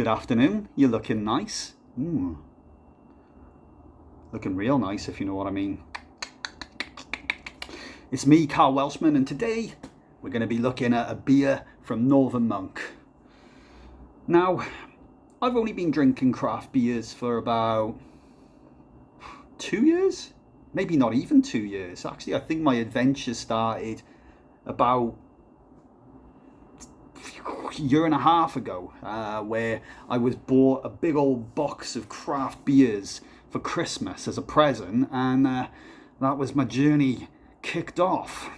Good afternoon. You're looking nice. Looking real nice, if you know what I mean. It's me, Carl Welshman, and today we're going to be looking at a beer from Northern Monk. Now, I've only been drinking craft beers for about 2 years, maybe not even 2 years. Actually, I think my adventure started about a year and a half ago, where I was bought a big old box of craft beers for Christmas as a present, and that was my journey kicked off.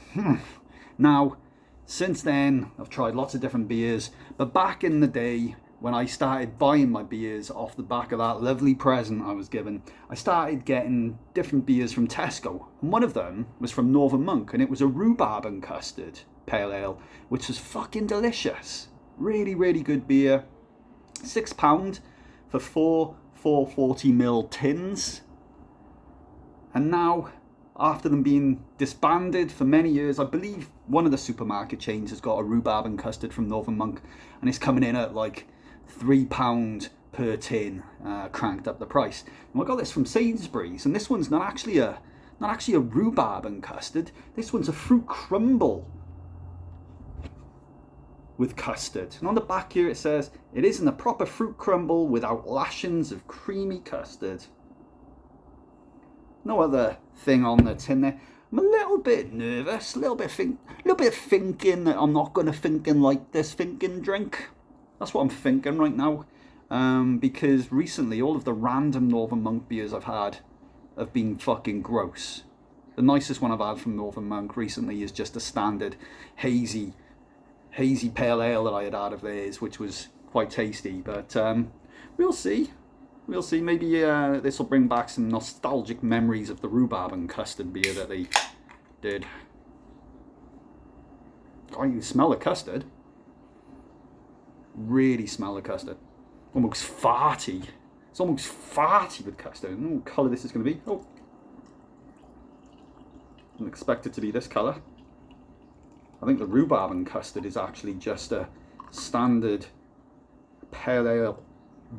Now, since then, I've tried lots of different beers, but back in the day, when I started buying my beers off the back of that lovely present I was given, I started getting different beers from Tesco, and one of them was from Northern Monk, and it was a rhubarb and custard pale ale, which was fucking delicious. Really, really good beer. £6 for four 440ml tins. And now, after them being disbanded for many years, I believe one of the supermarket chains has got a rhubarb and custard from Northern Monk, and it's coming in at like £3 per tin, cranked up the price. And I got this from Sainsbury's, and this one's not actually a rhubarb and custard. This one's a fruit crumble with custard. And on the back here it says, it isn't a proper fruit crumble without lashings of creamy custard. No other thing on the tin there. I'm a little bit nervous, a little bit thinking that I'm not going to thinking like this thinking drink. That's what I'm thinking right now. Because recently all of the random Northern Monk beers I've had have been fucking gross. The nicest one I've had from Northern Monk recently is just a standard hazy pale ale that I had out of theirs, which was quite tasty. But we'll see. Maybe this will bring back some nostalgic memories of the rhubarb and custard beer that they did. Oh, you can smell the custard. Really smell the custard. Almost farty. It's almost farty with custard. I don't know what colour this is going to be. Oh, I didn't expect it to be this colour. I think the rhubarb and custard is actually just a standard pale ale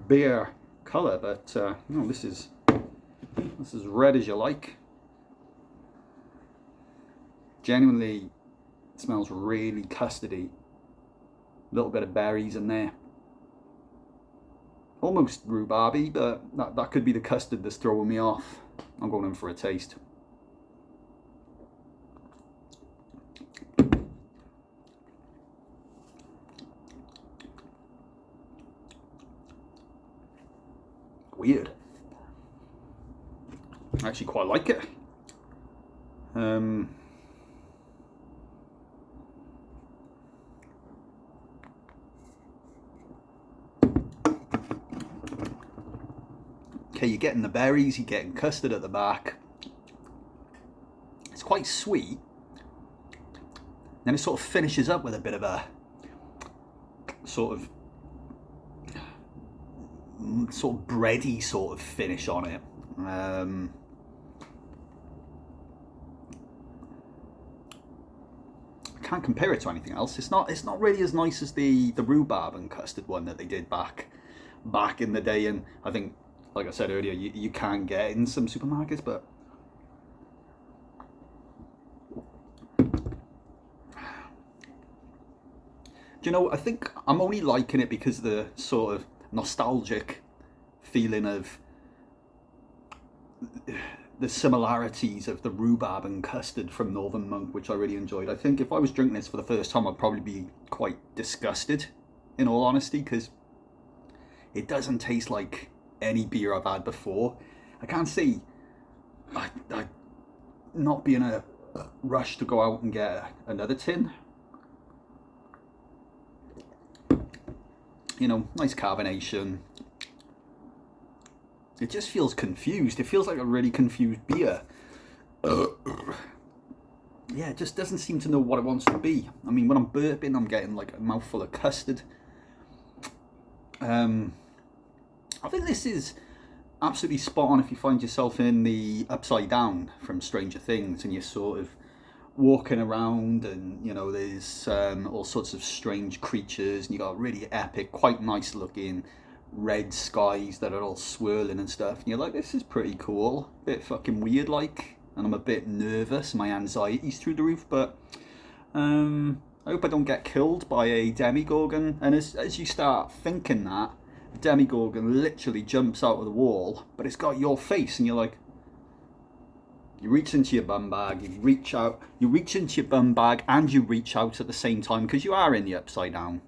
beer colour, but no, this is red as you like. Genuinely, it smells really custardy. A little bit of berries in there. Almost rhubarby, but that could be the custard that's throwing me off. I'm going in for a taste. Weird. I actually quite like it. Okay, you're getting the berries, you're getting custard at the back. It's quite sweet. Then it sort of finishes up with a bit of a sort of bready sort of finish on it. I can't compare it to anything else. It's not really as nice as the rhubarb and custard one that they did back in the day, and I think, like I said earlier, you can get in some supermarkets, but do you know, I think I'm only liking it because of the sort of nostalgic feeling of the similarities of the rhubarb and custard from Northern Monk, which I really enjoyed. I think if I was drinking this for the first time, I'd probably be quite disgusted, in all honesty, because it doesn't taste like any beer I've had before. I can't see I not being a rush to go out and get another tin. You know, nice carbonation. It just feels confused. It feels like a really confused beer. Yeah, it just doesn't seem to know what it wants to be. I mean, when I'm burping, I'm getting like a mouthful of custard. I think this is absolutely spot on if you find yourself in the Upside Down from Stranger Things and you're sort of walking around and, you know, there's all sorts of strange creatures and you got a really epic, quite nice looking red skies that are all swirling and stuff. And you're like, this is pretty cool. Bit fucking weird, like. And I'm a bit nervous. My anxiety's through the roof, but I hope I don't get killed by a demigorgon. And as you start thinking that, the demigorgon literally jumps out of the wall, but it's got your face, and you're like, you reach into your bum bag, you reach into your bum bag, and you reach out at the same time because you are in the upside down.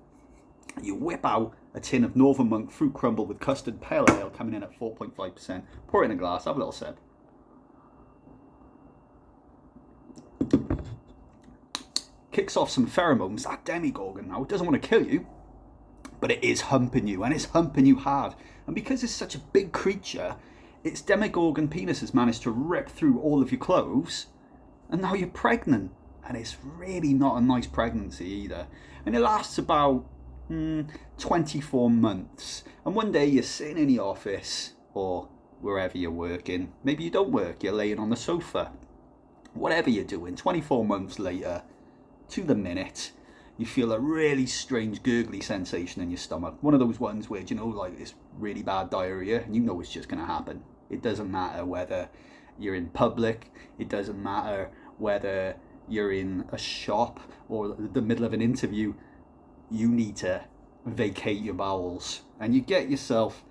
You whip out a tin of Northern Monk fruit crumble with custard pale ale coming in at 4.5%. Pour it in a glass, have a little sip. Kicks off some pheromones. That demigorgon now, it doesn't want to kill you, but it is humping you, and it's humping you hard. And because it's such a big creature, its demigorgon penis has managed to rip through all of your clothes, and now you're pregnant. And it's really not a nice pregnancy either. And it lasts about 24 months. And one day you're sitting in the office or wherever you're working. Maybe you don't work, you're laying on the sofa. Whatever you're doing, 24 months later, to the minute, you feel a really strange gurgly sensation in your stomach. One of those ones where, you know, like this really bad diarrhea, and you know it's just going to happen. It doesn't matter whether you're in public, it doesn't matter whether you're in a shop or the middle of an interview. You need to vacate your bowels, and you get yourself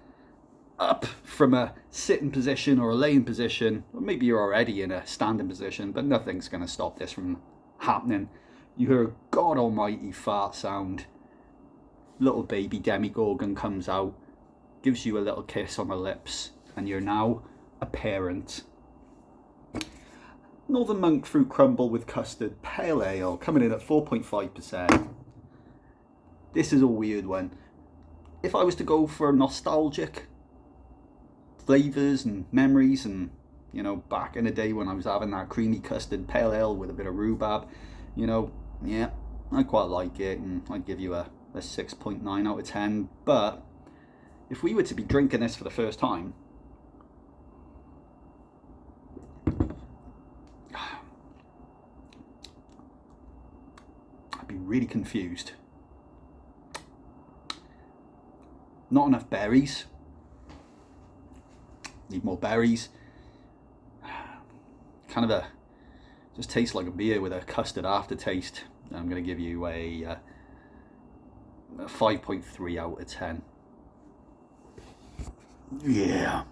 up from a sitting position or a laying position, or maybe you're already in a standing position, but nothing's going to stop this from happening. You hear a god almighty fart sound. Little baby demigorgon comes out, gives you a little kiss on the lips, and you're now a parent. Northern Monk fruit crumble with custard pale ale coming in at 4.5%. This is a weird one. If I was to go for nostalgic flavours and memories, and, you know, back in the day when I was having that creamy custard pale ale with a bit of rhubarb, you know, yeah, I quite like it, and I'd give you a 6.9 out of 10. But if we were to be drinking this for the first time, I'd be really confused. Not enough berries. Need more berries. Kind of just tastes like a beer with a custard aftertaste. I'm going to give you a 5.3 out of 10. Yeah.